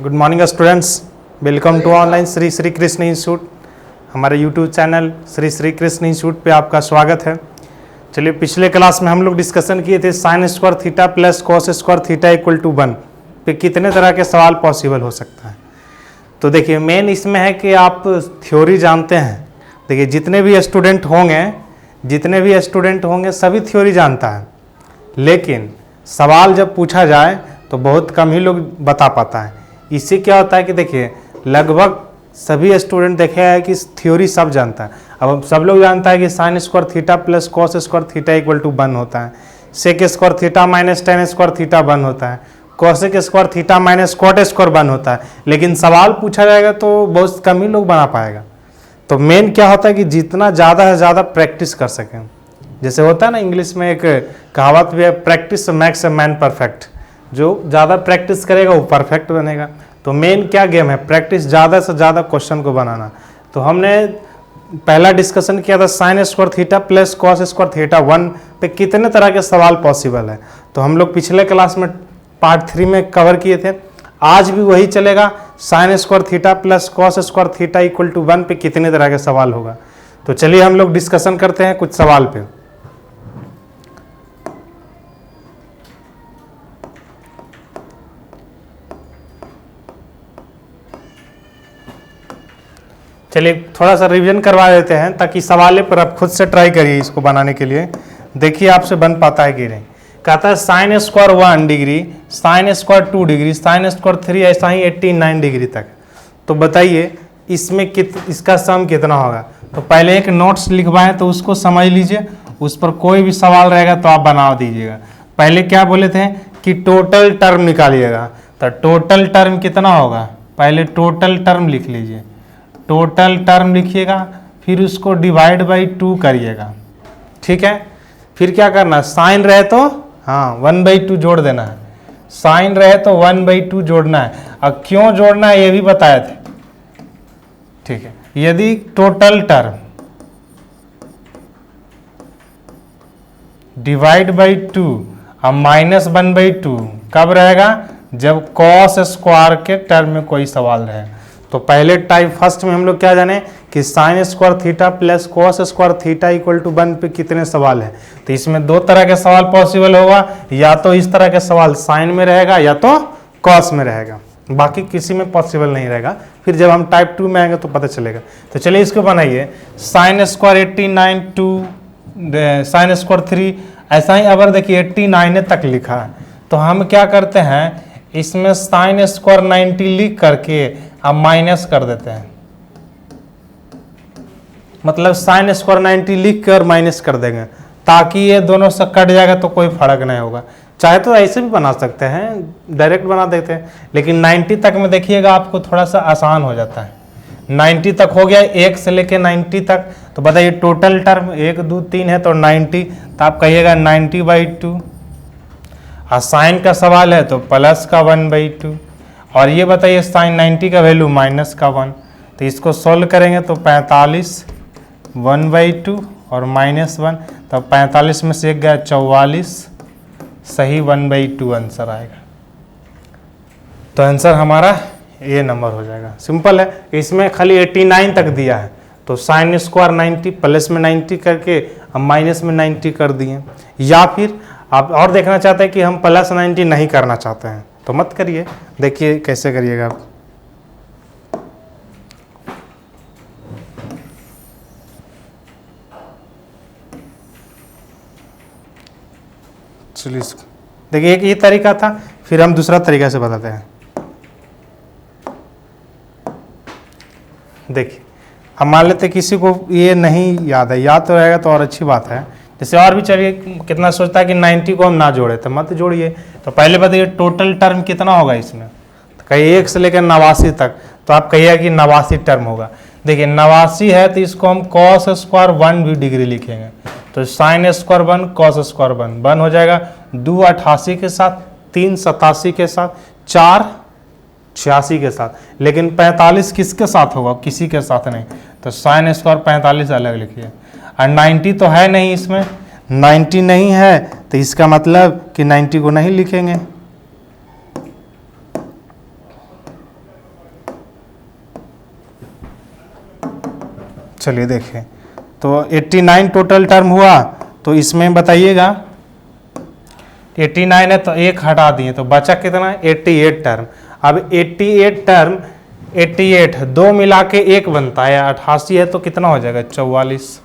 Good morning students, welcome to online Shri Shri Krishna institute. हमारे YouTube channel Shri Shri Krishna institute पे आपका स्वागत है। चलिए, पिछले क्लास में हम लोग डिस्कशन किए थे sine square theta plus cos square theta equal to 1 पे कितने तरह के सवाल पॉसिबल हो सकता है। तो देखिए, मेन इसमें है कि आप थ्योरी जानते हैं। देखिए, जितने भी स्टूडेंट होंगे सभी थ्योरी जानता है, लेकिन सवाल जब पूछा जाए तो बहुत कम ही लोग बता पाता है। इससे क्या होता है कि देखिए, लगभग सभी स्टूडेंट देखे हैं कि थ्योरी सब जानता है। अब सब लोग जानता है कि sine square theta plus cos square theta equal to 1 होता है, sec square theta minus tan square theta 1 होता है, cosec square theta minus cot square 1 होता है। लेकिन सवाल पूछा जाएगा तो बहुत कम ही लोग बना पाएगा। तो मेन क्या होता है कि जितना ज़्यादा से ज़्यादा प्रैक्टिस कर सकें। जैसे होता है ना, इंग्लिश में एक कहावत भी है, practice makes a man perfect. जो ज़्यादा प्रैक्टिस करेगा वो परफेक्ट बनेगा। तो मेन क्या गेम है, प्रैक्टिस ज़्यादा से ज़्यादा क्वेश्चन को बनाना। तो हमने पहला डिस्कशन किया था sign square theta plus cos square theta 1 पे कितने तरह के सवाल पॉसिबल है। तो हम लोग पिछले क्लास में पार्ट 3 में कवर किए थे। आज भी वही चलेगा, sine square theta plus cos square theta equal to 1 पे कितने तरह के सवाल होगा। तो चलिए हम लोग डिस्कशन करते हैं कुछ सवाल पे। चलिए थोड़ा सा रिवीजन करवा देते हैं ताकि सवाल पर आप खुद से ट्राई करिए इसको बनाने के लिए। देखिए आपसे बन पाता है कि नहीं। कहता है sine square 1 degree, sine square 2 degree, sine square 3, ऐसा ही 89 डिग्री तक। तो बताइए इसमें इसका सम कितना होगा। तो पहले एक नोट्स लिखवाएं तो उसको समझ लीजिए, उस पर कोई भी सवाल रहेगा तो आप बना दीजिएगा। पहले क्या बोले थे कि टोटल टर्म निकालिएगा। तो टोटल टर्म कितना होगा, पहले टोटल टर्म लिख लीजिए। टोटल टर्म लिखिएगा, फिर उसको डिवाइड बाई 2 करिएगा। ठीक है, फिर क्या करना, साइन रहे तो 1/2 जोड़ देना है। साइन रहे तो 1/2 जोड़ना है। अब क्यों जोड़ना है ये भी बताए थे। ठीक है, यदि टोटल टर्म डिवाइड बाई 2 और माइनस 1/2 कब रहेगा, जब कॉस स्क्वायर के टर्म में कोई सवाल रहे। तो पहले टाइप फर्स्ट में हम लोग क्या जाने कि sine square theta plus cos square theta equal to 1 पे कितने सवाल है। तो इसमें 2 तरह के सवाल पॉसिबल होगा, या तो इस तरह के सवाल साइन में रहेगा या तो कॉस में रहेगा, बाकी किसी में पॉसिबल नहीं रहेगा। फिर जब हम टाइप 2 में आएंगे तो पता चलेगा। तो चलिए इसको बनाइए, साइन स्क्वायर 89 2 साइन स्क्वायर 3, ऐसा ही अगर देखिए 89 तक लिखा है तो हम क्या करते हैं, इसमें साइन स्क्वायर 90 लिख करके अब माइनस कर देते हैं। मतलब साइन स्क्वायर 90 लिख कर माइनस कर देंगे ताकि ये दोनों से कट जाएगा तो कोई फर्क नहीं होगा। चाहे तो ऐसे भी बना सकते हैं, डायरेक्ट बना देते हैं, लेकिन 90 तक में देखिएगा आपको थोड़ा सा आसान हो जाता है। 90 तक हो गया, 1 से लेके 90 तक। तो बताइए टोटल टर्म 1 2 3 है तो 90, तो आप कहिएगा 90/2। और साइन का सवाल है तो प्लस का 1/2। और ये बताइए साइन 90 का वैल्यू माइनस का 1। तो इसको सोल्व करेंगे तो 45 1/2 और माइनस 1, तो 45 में से एक गया 44, सही 1/2 आंसर आएगा। तो आंसर हमारा ये नंबर हो जाएगा। सिंपल है, इसमें खाली 89 तक दिया है तो साइन स्क्वायर 90 प्लस में 90 करके हम माइनस में 90 कर दिए। या फिर आप और देखना चाहते हैं कि हम प्लस 90 नहीं करना चाहते हैं तो मत करिए, देखिए कैसे करिएगा आप। चलिए देखिए, एक ये तरीका था, फिर हम दूसरा तरीका से बताते हैं। देखिए, हम मान लेते किसी को ये नहीं याद है, याद तो रहेगा तो और अच्छी बात है। जैसे और भी चलिए, कितना सोचता है कि 90 को हम ना जोड़े, तो मत जोड़िए। तो पहले बताइए टोटल टर्म कितना होगा इसमें। तो कहिए 1 से लेकर 89 तक, तो आप कहिए कि 89 टर्म होगा। देखिए 89 है तो इसको हम कॉस स्क्वायर 1 भी डिग्री लिखेंगे। तो साइन स्क्वायर 1 कॉस स्क्वायर 1 हो जाएगा। 2 88 के साथ, 3 87 के साथ, 4 86 के साथ। लेकिन 45 किसके साथ होगा, किसी के साथ नहीं। तो साइन स्क्वायर 45 अलग लिखिए। और 90 तो है नहीं, इसमें 90 नहीं है तो इसका मतलब कि 90 को नहीं लिखेंगे। चलिए देखिए, तो 89 टोटल टर्म हुआ, तो इसमें बताइएगा 89 है तो एक हटा दिए तो बचा कितना, 88 टर्म। अब 88 टर्म 88 दो मिला के एक बनता है, 88 है तो कितना हो जाएगा 44,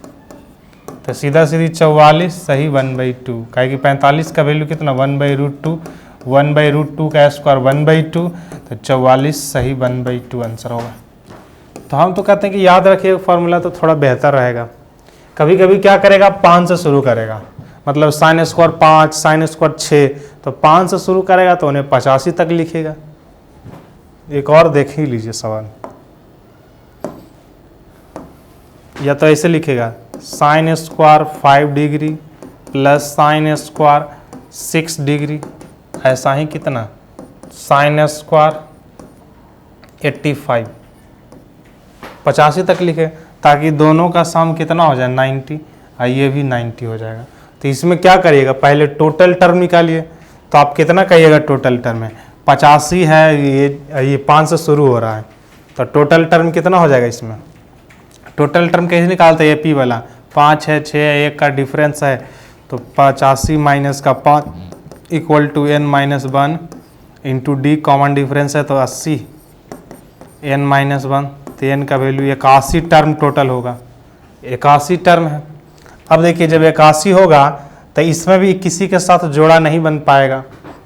तो सीधा सीधी 44 सही 1/2, काहे कि 45 का वैल्यू कितना 1/√2, 1/√2 का स्क्वायर 1/2, तो 44 सही 1/2 आंसर होगा। तो हम तो कहते हैं कि याद रखिए फॉर्मूला तो थोड़ा बेहतर रहेगा। कभी कभी क्या करेगा 5 से शुरू करेगा, मतलब साइन स्क्वायर 5 साइन स्क्वायर 6, तो 5 से शुरू करेगा तो उन्हें 85 तक लिखेगा। एक और देख ही लीजिए सवाल, या तो ऐसे लिखेगा sine square 5 degree plus sine square 6 degree, ऐसा ही कितना साइन स्क्वायर 85 85 तक लिखे, ताकि दोनों का सम कितना हो जाए 90, और ये भी 90 हो जाएगा। तो इसमें क्या करिएगा, पहले टोटल टर्म निकालिए, तो आप कितना कहिएगा टोटल टर्म में 85 है, ये 5 से शुरू हो रहा है, तो टोटल टर्म कितना हो जाएगा इसमें। टोटल टर्म कैसे निकालते हैं, AP वाला 5 है 6 है 1 का डिफरेंस है, तो 85 माइनस का 5 equal to n-1 into D common difference है तो 80 n-1, तो n का वैल्यू 81 टर्म टोटल होगा, 81 टर्म है। अब देखिए जब 81 होगा तो इसमें भी किसी के साथ जोड़ा नहीं बन पाएगा,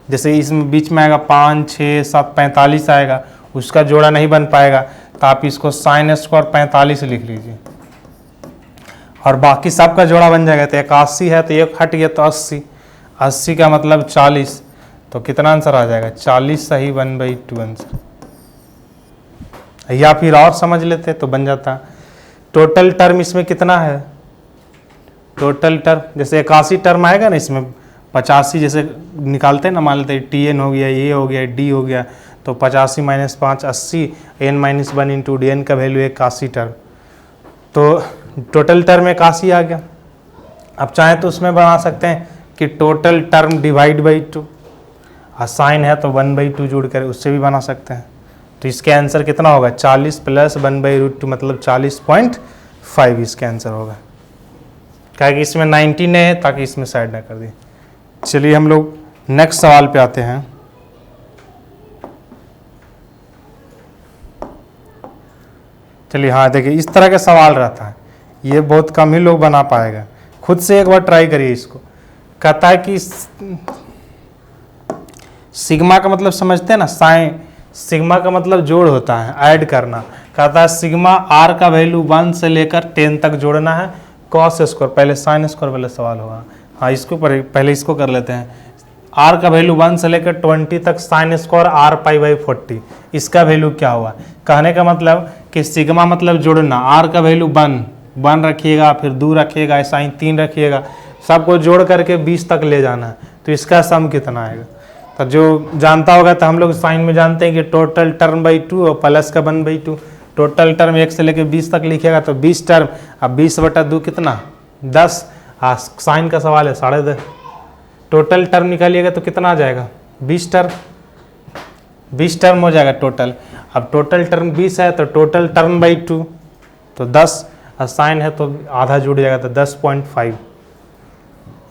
जैसे इसमें बीच में आएगा 5 6 7 45 आएगा, उसका जोड़ा नहीं बन पाएगा, तो आप इसको साइन स्क्वायर 45 लिख लीजिए, और बाकी सबका जोड़ा बन जाएगा। तो 81 है तो एक हट गया तो 80, 80 का मतलब 40, तो कितना आंसर आ जाएगा 40 सही 1/2 आंसर। या फिर और समझ लेते तो बन जाता टोटल टर्म इसमें कितना है, टोटल टर्म जैसे 81 टर्म आएगा ना, इसमें 85 जैसे निकालते हैं ना, मान लेते हैं TN हो गया, ये हो गया, D हो गया, तो 85 minus 5 80, n-1 into D N का वैल्यू 81 टर्म, तो टोटल टर्म 81 आ गया। अब चाहे तो उसमें बना सकते हैं कि टोटल टर्म डिवाइड बाई 2, और साइन है तो 1/2 जोड़ कर उससे भी बना सकते हैं। तो इसके आंसर कितना होगा 40 प्लस 1/√2 मतलब 40.5 इसका आंसर होगा, क्या कि इसमें 19 है ताकि इसमें साइड ना कर दी। चलिए हम लोग नेक्स्ट सवाल पे आते हैं। चलिए हाँ देखिए इस तरह का सवाल रहता है, ये बहुत कम ही लोग बना पाएगा, खुद से एक बार ट्राई करिए इसको। कहता है कि सिग्मा का मतलब समझते हैं ना, साइन सिग्मा का मतलब जोड़ होता है, ऐड करना। कहता है सिग्मा आर का वैल्यू 1 से लेकर 10 तक जोड़ना है, कॉस स्क्वायर, पहले साइन स्क्वायर वाला सवाल होगा। हाँ इसको पहले इसको कर लेते हैं। आर का वैल्यू 1 से लेकर 20 तक साइन स्क्वायर r π/40, इसका वैल्यू क्या हुआ। कहने का मतलब कि सिग्मा मतलब जोड़ना, आर का वैल्यू 1 रखिएगा, फिर 2 रखिएगा, साइन 3 रखिएगा, सबको जोड़ करके 20 तक ले जाना है, तो इसका सम कितना आएगा। तो जो जानता होगा तो हम लोग साइन में जानते हैं कि टोटल टर्म बाई 2 और प्लस का 1/2, टोटल टर्म 1 से लेकर 20 तक लिखेगा तो 20 टर्म, अब 20/2 कितना 10, साइन का सवाल है 10.5, टोटल टर्म निकालिएगा तो कितना आ जाएगा 20 टर्म हो जाएगा टोटल। अब टोटल टर्म 20 है तो टोटल टर्म बाई 2 तो 10, और साइन है तो आधा जुड़ जाएगा तो 10.5,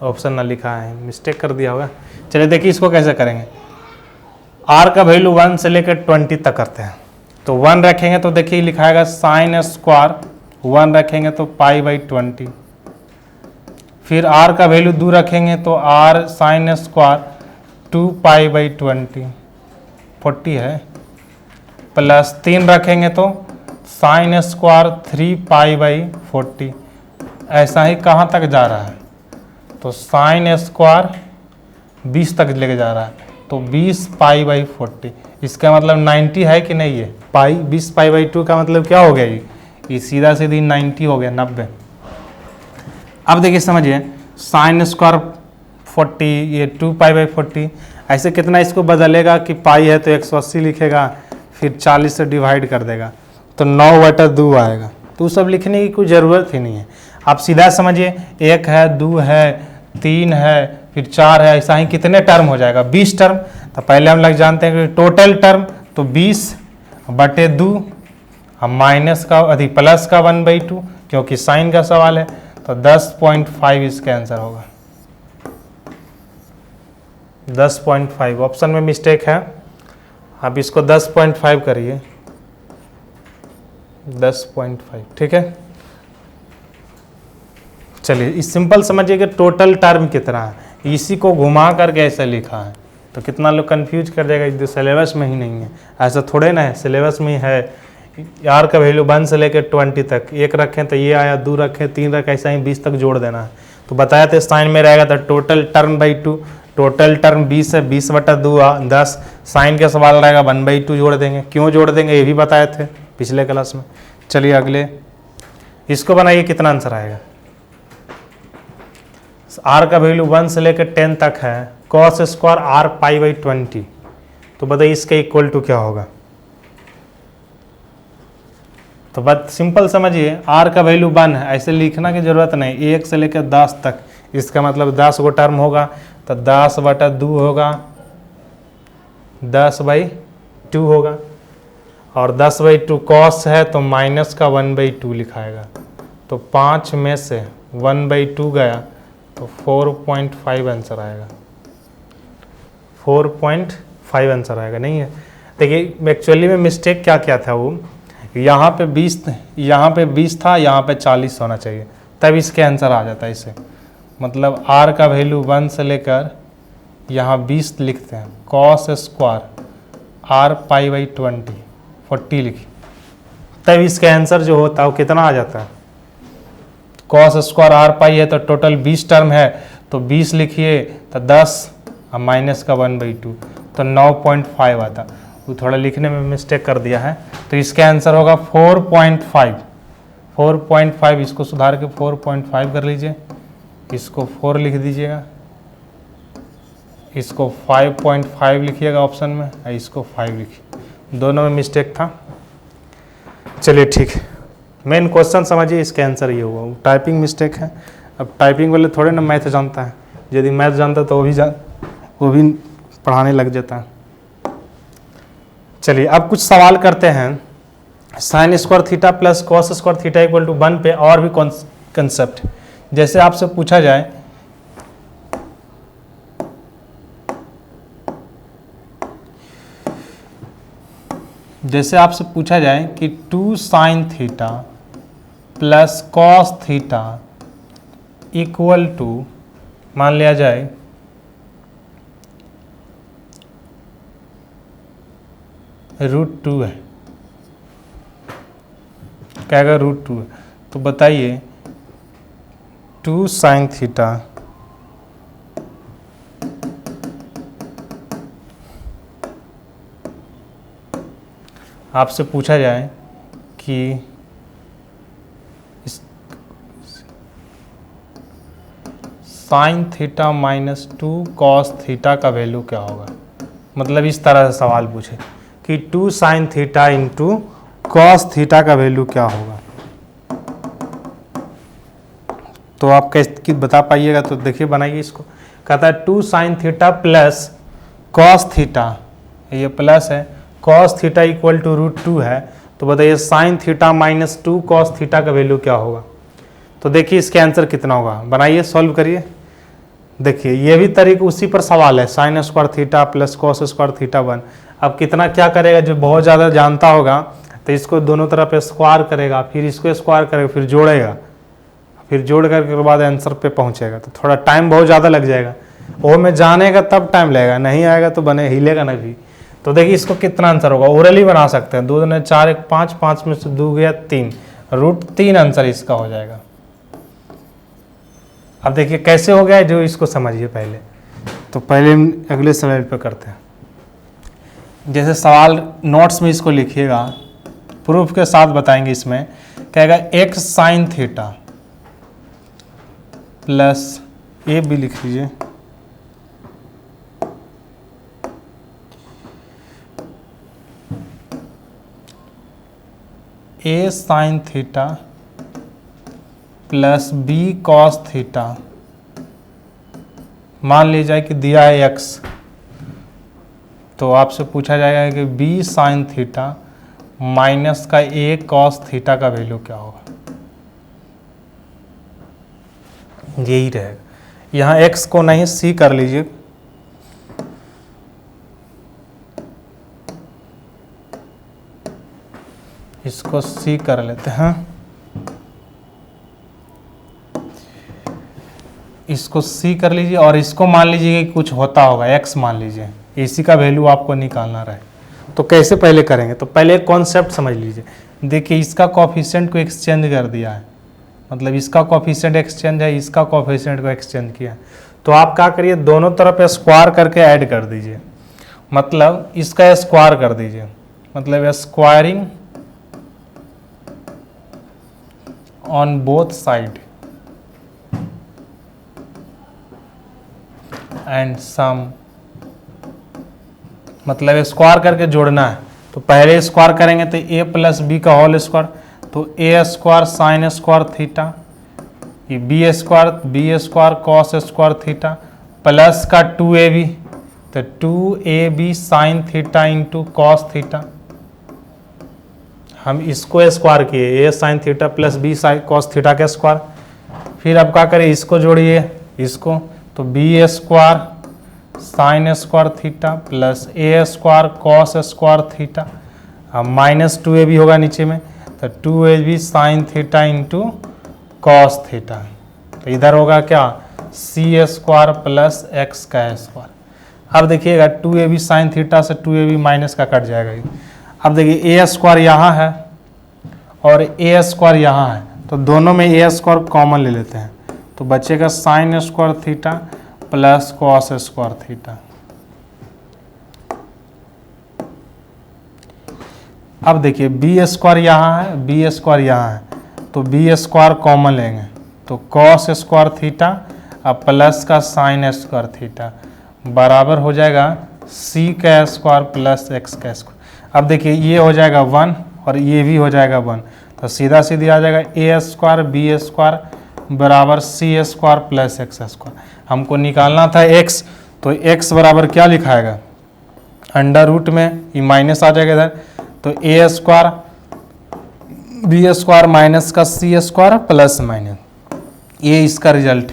ऑप्शन ना लिखा है, मिस्टेक कर दिया होगा। चलिए देखिए इसको कैसे करेंगे। आर का वैल्यू 1 से लेकर 20 तक करते हैं, तो 1 रखेंगे तो देखिए लिखाएगा साइन स्क्वायर 1 रखेंगे तो π/20, फिर आर का वैल्यू 2 रखेंगे तो आर साइन स्क्वायर 2π/20 40 है, प्लस 3 रखेंगे तो साइन स्क्वायर 3π/40, ऐसा ही कहाँ तक जा रहा है, तो साइन स्क्वायर 20 तक लेके जा रहा है, तो 20π/40, इसका मतलब 90 है कि नहीं, ये पाई 20π/2 का मतलब क्या हो गया, ये सीधा सीधी 90 हो गया 90। अब देखिए समझिए साइन स्क्वायर 40 ये 2π/40, ऐसे कितना इसको बदलेगा कि पाई है तो 180 लिखेगा, फिर 40 से डिवाइड कर देगा तो 9/2 आएगा, तो सब लिखने की कोई ज़रूरत ही नहीं है। आप सीधा समझिए 1 है 2 है 3 है फिर 4 है, ऐसा ही कितने टर्म हो जाएगा 20 टर्म। तो पहले हम लोग जानते हैं कि टोटल टर्म तो 20/2 माइनस का अधिक प्लस का 1/2, क्योंकि साइन का सवाल है, तो 10.5 इसका आंसर होगा। 10.5 ऑप्शन में मिस्टेक है, आप इसको 10.5 करिए, 10.5 ठीक है। चलिए इस सिंपल समझिए कि टोटल टर्म कितना है, इसी को घुमा करके ऐसा लिखा है, तो कितना लोग कंफ्यूज कर देगा, जो सिलेबस में ही नहीं है। ऐसा थोड़े ना है, सिलेबस में ही है। आर का वैल्यू 1 से लेकर 20 तक, एक रखें तो ये आया, 2 रखें, 3 रखें, ऐसा ही 20 तक जोड़ देना है। तो बताया था साइन में रहेगा तो total term by 2, total term 20 है, 20/2 10, साइन का सवाल रहेगा 1/2 जोड़ देंगे। क्यों जोड़ देंगे ये भी बताए थे पिछले क्लास में। चलिए अगले इसको बनाइए, कितना आंसर आएगा। आर का वैल्यू 1 से लेकर 10 तक है, cos square R pi by 20, तो बताइए इसके इक्वल टू क्या होगा। तो बात सिंपल समझिए, आर का वैल्यू 1 है, ऐसे लिखना की जरूरत नहीं, 1 से लेकर 10 तक, इसका मतलब 10 गो टर्म होगा, तो 10/2 होगा, 10/2 होगा, और 10/2 कॉस है तो माइनस का 1/2 लिखाएगा, तो 5 में से 1/2 गया तो 4.5 आंसर आएगा। 4.5 आंसर आएगा, नहीं है। देखिए एक्चुअली में मिस्टेक क्या क्या था, वो यहाँ पे 20 था, यहाँ पे 40 होना चाहिए, तब इसके आंसर आ जाता है इसे। मतलब आर का वैल्यू 1 से लेकर यहाँ 20 लिखते हैं, cos square R pi by 40 लिखी, तब इसका आंसर जो होता है वो कितना आ जाता है। कॉस स्क्वायर आर पाई है तो टोटल 20 टर्म है, तो 20 लिखिए तो 10 और माइनस का 1/2, तो 9.5 आता। वो थोड़ा लिखने में मिस्टेक कर दिया है, तो इसका आंसर होगा 4.5। 4.5 इसको सुधार के 4.5 कर लीजिए, इसको 4 लिख दीजिएगा, इसको 5.5 लिखिएगा ऑप्शन में, और इसको 5 लिखिए, दोनों में मिस्टेक था। चलिए ठीक है, मेन क्वेश्चन समझिए, इसका आंसर ये हुआ, टाइपिंग मिस्टेक है। अब टाइपिंग वाले थोड़े ना मैथ जानता है, यदि मैथ जानता तो वो भी पढ़ाने लग जाता है। चलिए अब कुछ सवाल करते हैं, sine square theta plus cos square theta equal to 1 पे और भी कंसेप्ट। जैसे आपसे पूछा जाए कि 2 sine theta plus cos theta equal to, मान लिया जाए √2 है, क्या है √2 है, तो बताइए 2 साइन थीटा आपसे पूछा जाए कि sign theta minus 2 cos theta का वैल्यू क्या होगा। मतलब इस तरह से सवाल पूछे कि 2 sine theta into cos theta का वैल्यू क्या होगा, तो आप कैसे बता पाइएगा। तो देखिए बनाइए इसको, कहता है 2 sine theta plus cos theta, ये प्लस है, कॉस थीटा इक्वल टू √2 है, तो बताइए sign theta minus 2 cos theta का वैल्यू क्या होगा। तो देखिए इसके आंसर कितना होगा, बनाइए सॉल्व करिए। देखिए ये भी तरीका उसी पर सवाल है, sign square theta plus cos square theta 1। अब कितना क्या करेगा, जो बहुत ज़्यादा जानता होगा तो इसको दोनों तरफ स्क्वायर करेगा, फिर इसको स्क्वायर करेगा, फिर जोड़ेगा, फिर जोड़ करके बाद आंसर पे पहुंचेगा, तो थोड़ा टाइम बहुत ज़्यादा लग जाएगा। वो में जानेगा तब टाइम लगेगा, नहीं आएगा तो बने हिलेगा ना भी। तो देखिए इसको कितना आंसर होगा, ओरली बना सकते हैं, 2 दूनी 4 1 5, 5 में से 2 गया 3, √3 आंसर इसका हो जाएगा। अब देखिए कैसे हो गया, जो इसको समझिए पहले। तो पहले अगले स्लाइड पे करते हैं। जैसे सवाल नोट्स में इसको लिखिएगा, प्रूफ के साथ बताएंगे। इसमें कहेगा x sine theta plus A भी लिख लीजिए, A sine theta plus B cos theta, मान ली जाए कि दिया है x, तो आपसे पूछा जाएगा कि बी साइन थीटा माइनस का ए कॉस थीटा का वैल्यू क्या होगा। यही रहेगा। यहाँ x को नहीं c कर लीजिए, इसको c कर लेते हैं, इसको c कर लीजिए और इसको मान लीजिए कि कुछ होता होगा, x मान लीजिए, इसी का वैल्यू आपको निकालना रहे। तो कैसे पहले करेंगे, तो पहले एक कॉन्सेप्ट समझ लीजिए। देखिए इसका कोफिशिएंट को एक्सचेंज कर दिया है, मतलब इसका कोफिशिएंट एक्सचेंज है, इसका कोफिशिएंट को एक्सचेंज किया है। तो आप क्या करिए, दोनों तरफ स्क्वायर करके ऐड कर दीजिए, मतलब इसका स्क्वायर कर दीजिए, मतलब squaring on both side and sum, मतलब स्क्वायर करके जोड़ना है। तो पहले स्क्वायर करेंगे तो a प्लस बी का होल स्क्वायर, तो a square sine square theta, ये B square cos square theta, plus का 2ab, तो 2ab sine theta into cos theta. हम इसको स्क्वायर किए, a sine theta plus b sine cos theta का square. फिर अब क्या करें, इसको जोड़िए इसको, तो b square sine square theta plus a square cos square theta, अब माइनस 2ab होगा नीचे में, तो 2ab sine theta into cos theta. तो इधर होगा क्या, c स्क्वायर प्लस x का स्क्वायर। अब देखिएगा 2ab साइन थीटा से 2ab माइनस का कट जाएगा। अब देखिए a स्क्वायर यहाँ है और a स्क्वायर यहाँ है, तो दोनों में a स्क्वायर कॉमन ले लेते हैं, तो बचेगा sign square theta plus cos square theta. अब देखिए बी स्क्वायर यहाँ है, बी स्क्वायर यहाँ है, तो बी स्क्वायर कॉमन लेंगे, तो कॉस स्क्वायर थीटा अब प्लस का साइन स्क्वायर थीटा बराबर हो जाएगा सी का स्क्वायर प्लस एक्स का स्क्वायर। अब देखिए ये हो जाएगा 1 और ये भी हो जाएगा 1, तो सीधा सीधी आ जाएगा ए स्क्वायर बी स्क्वायर बराबर सी स्क्वायर प्लस एक्स स्क्वायर। हमको निकालना था x, तो x बराबर क्या लिखाएगा, अंडर रूट में ये माइनस आ जाएगा इधर, तो ए स्क्वायर बी स्क्वायर माइनस का सी स्क्वायर प्लस माइनस, ये इसका रिजल्ट।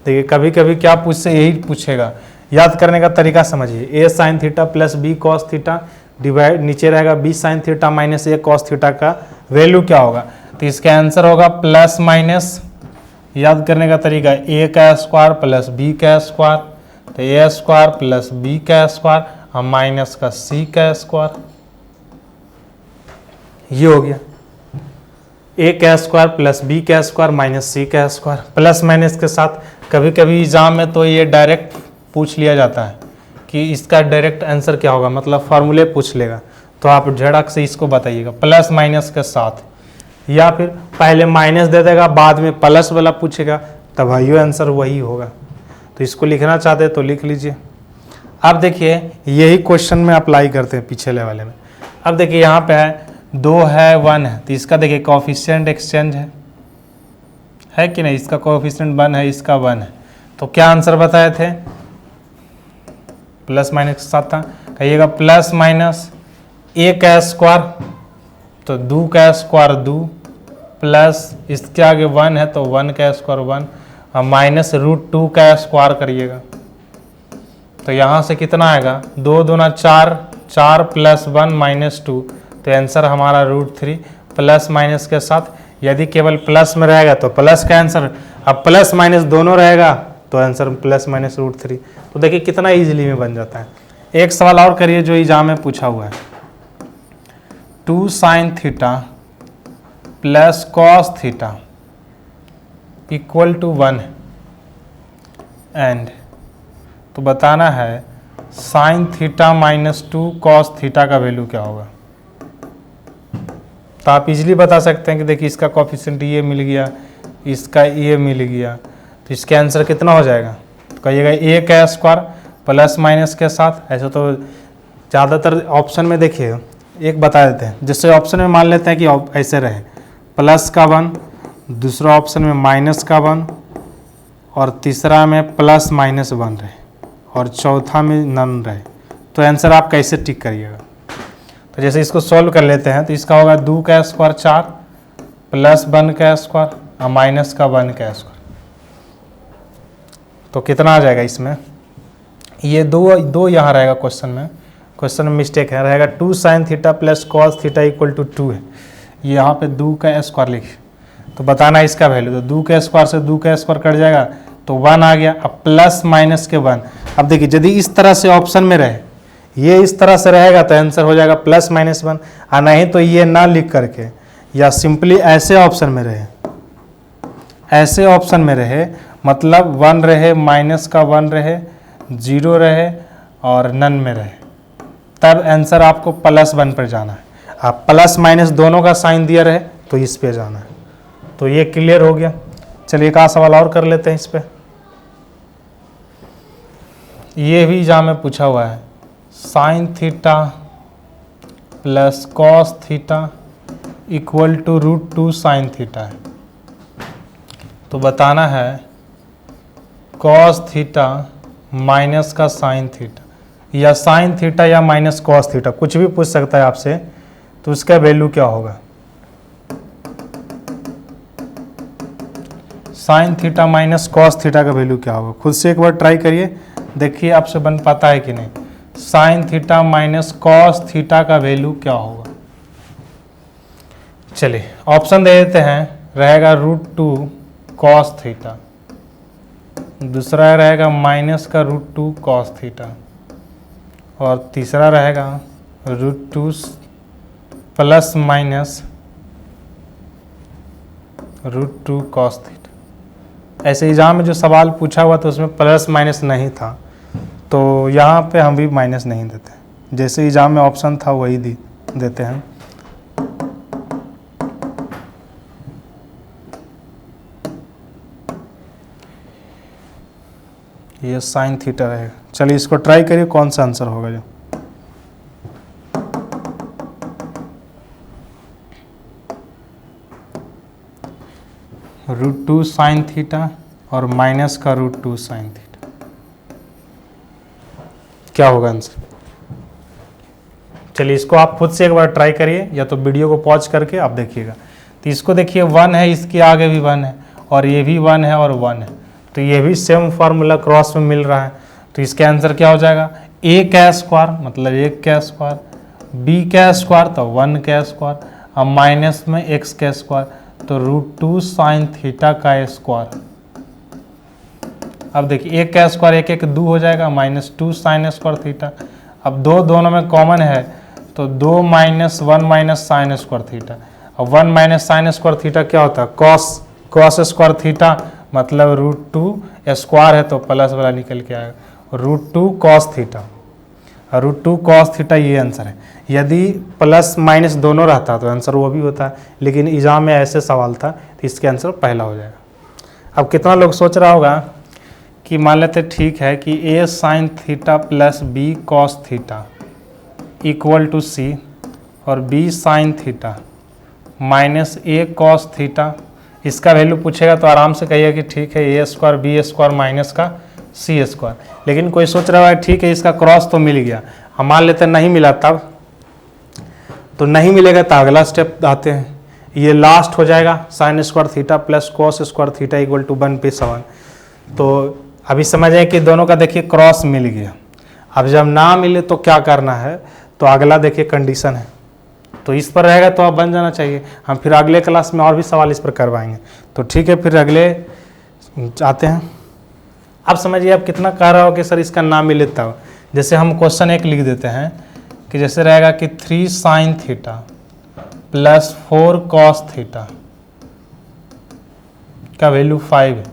देखिए कभी कभी क्या पूछे, यही पूछेगा, याद करने का तरीका समझिए। A sine theta plus B cos theta divide, नीचे रहेगा B sine theta minus A cos theta का वैल्यू क्या होगा, तो इसका आंसर होगा प्लस माइनस, याद करने का तरीका ए का स्क्वायर प्लस बी का स्क्वायर, तो ए स्क्वायर प्लस बी का स्क्वायर और माइनस का सी का स्क्वायर, ये हो गया ए का स्क्वायर प्लस बी का स्क्वायर माइनस सी का स्क्वायर। प्लस माइनस के साथ कभी कभी एग्जाम में तो ये डायरेक्ट पूछ लिया जाता है कि इसका डायरेक्ट आंसर क्या होगा, मतलब फार्मूले पूछ लेगा, तो आप झड़क से इसको बताइएगा प्लस माइनस के साथ, या फिर पहले माइनस दे देगा बाद में प्लस वाला पूछेगा, तब भाइयों आंसर वही होगा। तो इसको लिखना चाहते हैं तो लिख लीजिए। अब देखिए यही क्वेश्चन में अप्लाई करते हैं पिछले वाले में। अब देखिए यहाँ पे है 2 है 1 है, तो इसका देखिए कोफिशिएंट एक्सचेंज है कि नहीं, इसका कोफिशिएंट 1 है, इसका 1 है, तो क्या आंसर बताए थे, प्लस माइनस के साथ था, कहिएगा प्लस माइनस ए का स्क्वायर, तो 2 का स्क्वायर 2 प्लस इसके आगे 1 है तो 1 का स्क्वायर 1 और माइनस √2 का स्क्वायर करिएगा, तो यहाँ से कितना आएगा 2 दूना 4, 4 प्लस 1 माइनस 2, तो आंसर हमारा √3 प्लस माइनस के साथ। यदि केवल प्लस में रहेगा तो प्लस का आंसर, अब प्लस माइनस दोनों रहेगा तो आंसर प्लस माइनस √3। तो देखिए कितना इजीली में बन जाता है। एक सवाल और करिए जो एग्जाम में पूछा हुआ है, 2 sine theta plus cos theta equal to 1 and, तो बताना है sine theta minus 2 cos theta का वैल्यू क्या होगा। तो आप इजीली बता सकते हैं कि देखिए इसका कोफिशिएंट ये मिल गया, इसका ये मिल गया, तो इसका आंसर कितना हो जाएगा, तो कहिएगा ए का स्क्वायर प्लस माइनस के साथ। ऐसे तो ज़्यादातर ऑप्शन में देखिए एक बता देते हैं, जैसे ऑप्शन में मान लेते हैं कि ऐसे रहे प्लस का 1, दूसरा ऑप्शन में माइनस का 1 और तीसरा में प्लस माइनस 1 रहे और चौथा में नन रहे, तो आंसर आप कैसे टिक करिएगा। तो जैसे इसको सॉल्व कर लेते हैं, तो इसका होगा 2 का स्क्वायर 4 प्लस 1 का स्क्वायर और माइनस का 1 का स्क्वायर। तो कितना आ जाएगा इसमें, ये दो यहाँ रहेगा क्वेश्चन में मिस्टेक है, रहेगा 2 sin theta plus cos theta equal to 2 है, यहाँ पे 2 का स्क्वायर लिखिए, तो बताना है इसका वैल्यू। तो 2 के स्क्वायर से 2 का स्क्वायर कट जाएगा तो 1 आ गया। अब प्लस माइनस के 1, अब देखिए यदि इस तरह से ऑप्शन में रहे, ये इस तरह से रहेगा तो आंसर हो जाएगा प्लस माइनस 1, और नहीं तो ये ना लिख करके या सिंपली ऐसे ऑप्शन में रहे, ऐसे ऑप्शन में रहे, मतलब 1 रहे, माइनस का 1 रहे, 0 रहे और नन में रहे, तब आंसर आपको प्लस 1 पर जाना है। आप प्लस माइनस दोनों का साइन दिया रहे तो इस पे जाना है। तो ये क्लियर हो गया। चलिए एक आध सवाल और कर लेते हैं इस पे। ये भी एग्जाम में पूछा हुआ है, sine theta plus cos theta equal to √2 sine theta है। तो बताना है कॉस थीटा माइनस का साइन थीटा, या साइन थीटा या माइनस कॉस थीटा, कुछ भी पूछ सकता है आपसे, तो उसका वैल्यू क्या होगा। Sign theta minus cos theta का वैल्यू क्या होगा, खुद से एक बार ट्राई करिए, देखिए आपसे बन पाता है कि नहीं। Sign theta minus cos theta का वैल्यू क्या होगा। चलिए ऑप्शन दे देते हैं, रहेगा √2 कॉस थीटा, दूसरा रहेगा माइनस का √2 कॉस थीटा, और तीसरा रहेगा √2 प्लस माइनस √2 कॉस थीटा। ऐसे एग्जाम में जो सवाल पूछा हुआ तो उसमें प्लस माइनस नहीं था, तो यहाँ पे हम भी माइनस नहीं देते, जैसे एग्जाम में ऑप्शन था वही देते हैं। ये साइन थीटा रहेगा। चलिए इसको ट्राई करिए कौन सा आंसर होगा जो। √2 साइन थीटा और माइनस का √2 साइन थीटा, क्या होगा आंसर। चलिए इसको आप खुद से एक बार ट्राई करिए, या तो वीडियो को पॉज करके आप देखिएगा। तो इसको देखिए 1 है, इसके आगे भी 1 है, और ये भी 1 है और 1 है, तो ये भी सेम फार्मूला क्रॉस में मिल रहा है। तो इसका आंसर क्या हो जाएगा, a का स्क्वायर मतलब 1 का स्क्वायर, b का स्क्वायर तो 1 का स्क्वायर, अब माइनस में x का स्क्वायर, तो √2 साइन थीटा का स्क्वायर। अब देखिए 1 का स्क्वायर 1 1 2 हो जाएगा, -2 साइन स्क्वायर थीटा। अब दोनों में कॉमन है तो 2 minus 1 minus sign square theta. अब 1 माइनस साइन स्क्वायर थीटा क्या होता है, कॉस स्क्वायर थीटा, मतलब √2 स्क्वायर है तो प्लस वाला निकल के आएगा, √2 कॉस थीटा, √2 कॉस थीटा ये आंसर है। यदि प्लस माइनस दोनों रहता तो आंसर वो भी होता है, लेकिन एग्जाम में ऐसे सवाल था तो इसके आंसर पहला हो जाएगा। अब कितना लोग सोच रहा होगा कि मान लेते ठीक है कि a sine theta plus b cos theta equal to c, और b sine theta minus a cos theta, इसका वैल्यू पूछेगा तो आराम से कहिए कि ठीक है a square b square minus का c स्क्वायर। लेकिन कोई सोच रहा है ठीक है इसका क्रॉस तो मिल गया, हम मान लेते नहीं मिला, तब तो नहीं मिलेगा तो अगला स्टेप आते हैं, ये लास्ट हो जाएगा sine square theta plus cos square theta equal to 1 पे 7। तो अभी समझें कि दोनों का देखिए क्रॉस मिल गया। अब जब ना मिले तो क्या करना है, तो अगला देखिए कंडीशन है, तो इस पर रहेगा तो अब बन जाना चाहिए। हम फिर अगले क्लास में और भी सवाल इस पर करवाएंगे। तो ठीक है फिर अगले आते हैं। अब समझिए अब कितना कह रहा हो कि सर इसका नाम मिले तब, जैसे हम क्वेश्चन 1 लिख देते हैं कि जैसे रहेगा कि 3 sign theta plus 4 cos theta का वैल्यू 5 है,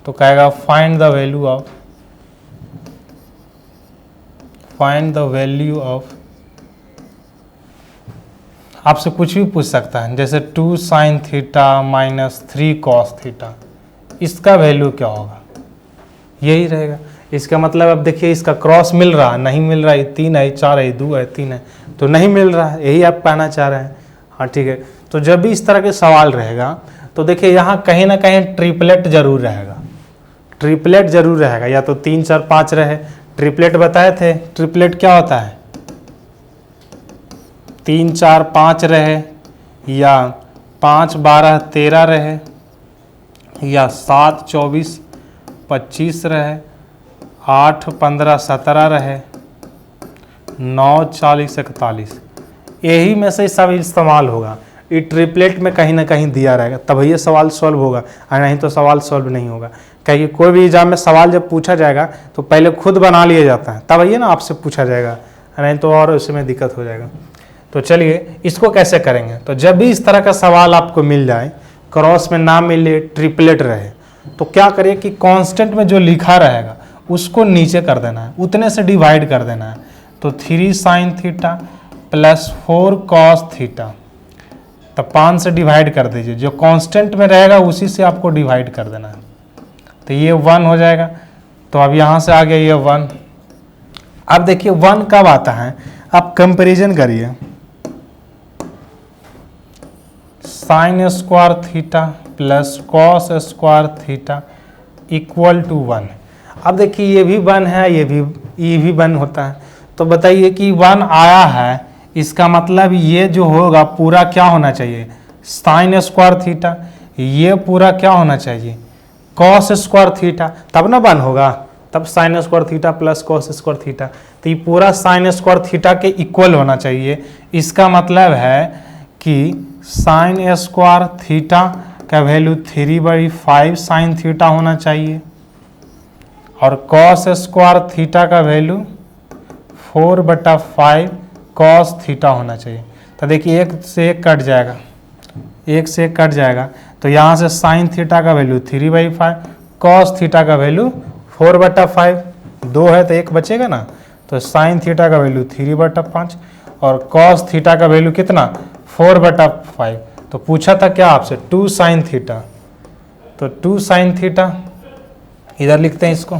तो कहेगा फाइंड द वैल्यू ऑफ, आपसे कुछ भी पूछ सकता है, जैसे 2 sine theta minus 3 cos theta, इसका वैल्यू क्या होगा, यही रहेगा। इसका मतलब अब देखिए इसका क्रॉस मिल रहा है, नहीं मिल रहा है, 3 है 4 है 2 है 3 है, तो नहीं मिल रहा है, यही आप कहना चाह रहे हैं। हाँ ठीक है, तो जब भी इस तरह के सवाल रहेगा तो देखिए यहाँ कहीं ना कहीं ट्रिपलेट जरूर रहेगा, ट्रिपलेट जरूर रहेगा, या तो 3 4 5 रहे, ट्रिपलेट बताए थे, ट्रिपलेट क्या होता है 3 4 5 रहे, या 5 12 13 रहे, या 7 24 25 रहे, 8 15 17 रहे, 9 40 41, यही में से सब इस्तेमाल होगा। ये ट्रिपलेट में कहीं ना कहीं दिया रहेगा तब ये सवाल सॉल्व होगा, और नहीं तो सवाल सॉल्व नहीं होगा। क्योंकि कोई भी एग्जाम में सवाल जब पूछा जाएगा तो पहले खुद बना लिया जाता है, तब ये ना आपसे पूछा जाएगा, नहीं तो और उसमें दिक्कत हो जाएगा। तो चलिए इसको कैसे करेंगे। तो जब भी इस तरह का सवाल आपको मिल जाए, क्रॉस में ना मिले, ट्रिपलेट रहे, तो क्या करिए कि कांस्टेंट में जो लिखा रहेगा उसको नीचे कर देना है, उतने से डिवाइड कर देना है। तो 3 sin theta plus 4 cos theta, तो 5 से डिवाइड कर दीजिए, जो कांस्टेंट में रहेगा उसी से आपको डिवाइड कर देना है। तो ये 1 हो जाएगा। तो अब यहाँ से आ गया ये 1। अब देखिए 1 कब आता है, आप कंपैरिजन करिए, sine square theta plus cos square theta equal to 1। अब देखिए ये भी 1 है, ये भी 1 होता है। तो बताइए कि 1 आया है, इसका मतलब ये जो होगा पूरा क्या होना चाहिए, साइन स्क्वायर थीटा, ये पूरा क्या होना चाहिए, कॉस स्क्वायर थीटा, तब ना 1 होगा, तब sign square theta plus cos square theta. तो ये पूरा साइन स्क्वायर थीटा के इक्वल होना चाहिए। इसका मतलब है कि साइन स्क्वायर थीटा का वैल्यू 3/5 साइन थीटा होना चाहिए, और कॉस स्क्वायर थीटा का वैल्यू 4/5 कॉस थीटा होना चाहिए। तो देखिए 1 से 1 कट जाएगा, 1 से 1 कट जाएगा। तो यहाँ से साइन थीटा का वैल्यू 3/5, कॉस थीटा का वैल्यू 4/5, 2 है तो 1 बचेगा ना। तो साइन थीटा का वैल्यू 3/5 और कॉस थीटा का वैल्यू कितना, 4/5। तो पूछा था क्या आपसे, 2 sin थीटा, तो 2 sin थीटा इधर लिखते हैं इसको,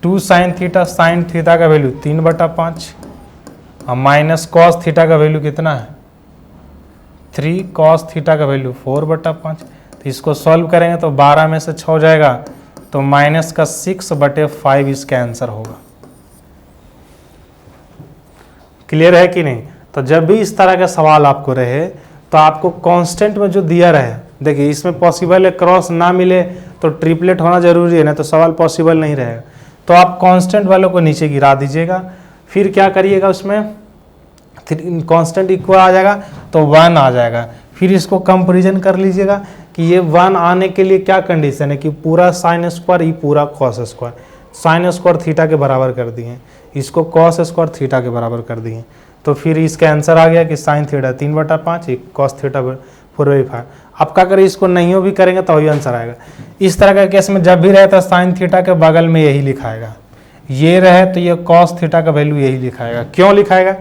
2 sin थीटा, साइन थीटा का वैल्यू 3/5 और माइनस कॉस थीटा का वैल्यू कितना है 3, कॉस थीटा का वैल्यू 4/5। तो इसको सॉल्व करेंगे तो 12 में से 6 हो जाएगा, तो माइनस का 6/5 इसका आंसर होगा। क्लियर है कि नहीं। तो जब भी इस तरह का सवाल आपको रहे तो आपको कांस्टेंट में जो दिया रहे, देखिए इसमें पॉसिबल है क्रॉस ना मिले तो ट्रिपलेट होना जरूरी है, ना तो सवाल पॉसिबल नहीं रहेगा। तो आप कांस्टेंट वालों को नीचे गिरा दीजिएगा, फिर क्या करिएगा, उसमें कांस्टेंट इक्वल आ जाएगा तो 1 आ जाएगा। फिर इसको कंपैरिजन कर लीजिएगा कि ये 1 आने के लिए क्या कंडीशन है कि पूरा साइन स्क्वायर, ये पूरा cos square, sine square theta के बराबर कर दिए, इसको कॉस स्क्वायर थीटा के बराबर कर दिए। तो फिर इसका आंसर आ गया कि साइन थीटा 3/5, एक कॉस थीटा 4/5। अब क्या करें, इसको नहीं भी करेंगे तो वही आंसर आएगा। इस तरह का केस में जब भी रहता है साइन थीटा के बगल में यही लिखाएगा, ये रहे तो ये कॉस थीटा का वैल्यू यही लिखाएगा। क्यों लिखाएगा,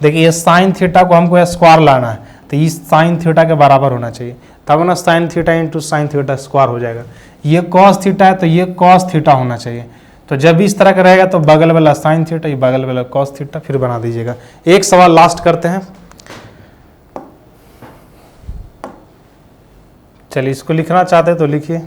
देखिए ये साइन थीटा को हमको स्क्वायर लाना है, तो इस साइन थीटा के बराबर होना चाहिए, तब ना sign theta into sine theta square हो जाएगा। ये कॉस थीटा है तो ये कॉस थीटा होना चाहिए। तो जब भी इस तरह का रहेगा तो बगल वाला साइन थीटा, ये बगल वाला कॉस थीटा, फिर बना दीजिएगा। एक सवाल लास्ट करते हैं, चलिए इसको लिखना चाहते हैं तो लिखिए।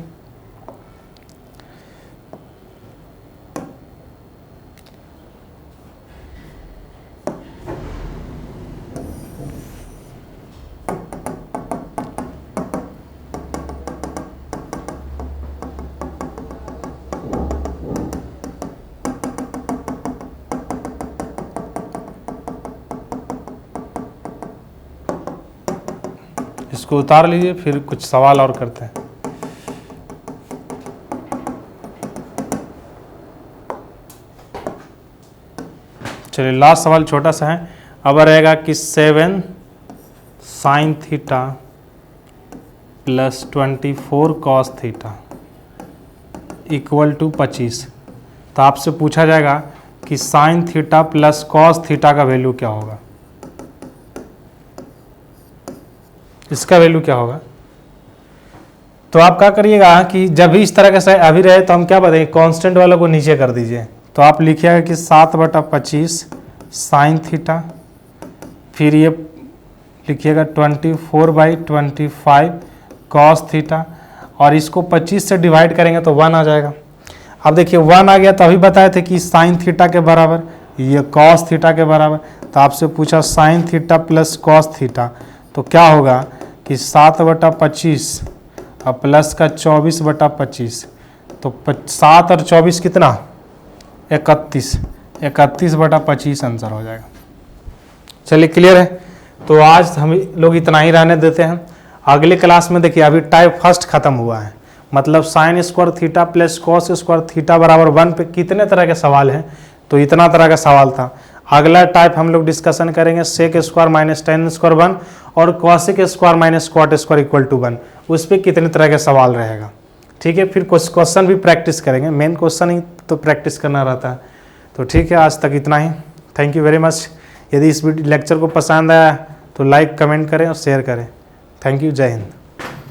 इसको उतार लीजिए, फिर कुछ सवाल और करते हैं। चलिए लास्ट सवाल छोटा सा है। अब रहेगा कि 7 sin theta plus 24 cos theta equal to 25। तो आपसे पूछा जाएगा कि sin theta plus cos theta का वैल्यू क्या होगा, इसका वैल्यू क्या होगा। तो आप क्या करिएगा कि जब भी इस तरह का अभी रहे तो हम क्या बताएंगे, कांस्टेंट वालों को नीचे कर दीजिए। तो आप लिखिएगा कि 7/25 साइन थीटा, फिर ये लिखिएगा 24/25 कॉस थीटा, और इसको 25 से डिवाइड करेंगे तो 1 आ जाएगा। अब देखिए 1 आ गया, तो अभी बताए थे कि साइन थीटा के बराबर, ये कॉस थीटा के बराबर। तो आपसे पूछा sign theta plus cos theta, तो क्या होगा कि 7/25 और प्लस का 24/25, तो 7 और 24 कितना, 31, 31/25 आंसर हो जाएगा। चलिए क्लियर है। तो आज हम लोग इतना ही रहने देते हैं। अगले क्लास में देखिए अभी टाइप फर्स्ट खत्म हुआ है, मतलब sign square theta plus cos square theta बराबर 1 पे कितने तरह के सवाल हैं, तो इतना तरह का सवाल था। अगला टाइप हम लोग डिस्कशन करेंगे sec square minus tan square 1 और cosec square minus cot square equal to 1, उस पर कितने तरह के सवाल रहेगा। ठीक है, फिर कुछ क्वेश्चन भी प्रैक्टिस करेंगे, मेन क्वेश्चन ही तो प्रैक्टिस करना रहता है। तो ठीक है, आज तक इतना ही। Thank you very much. यदि इस लेक्चर को पसंद आया तो लाइक कमेंट करें और शेयर करें। थैंक यू, जय हिंद।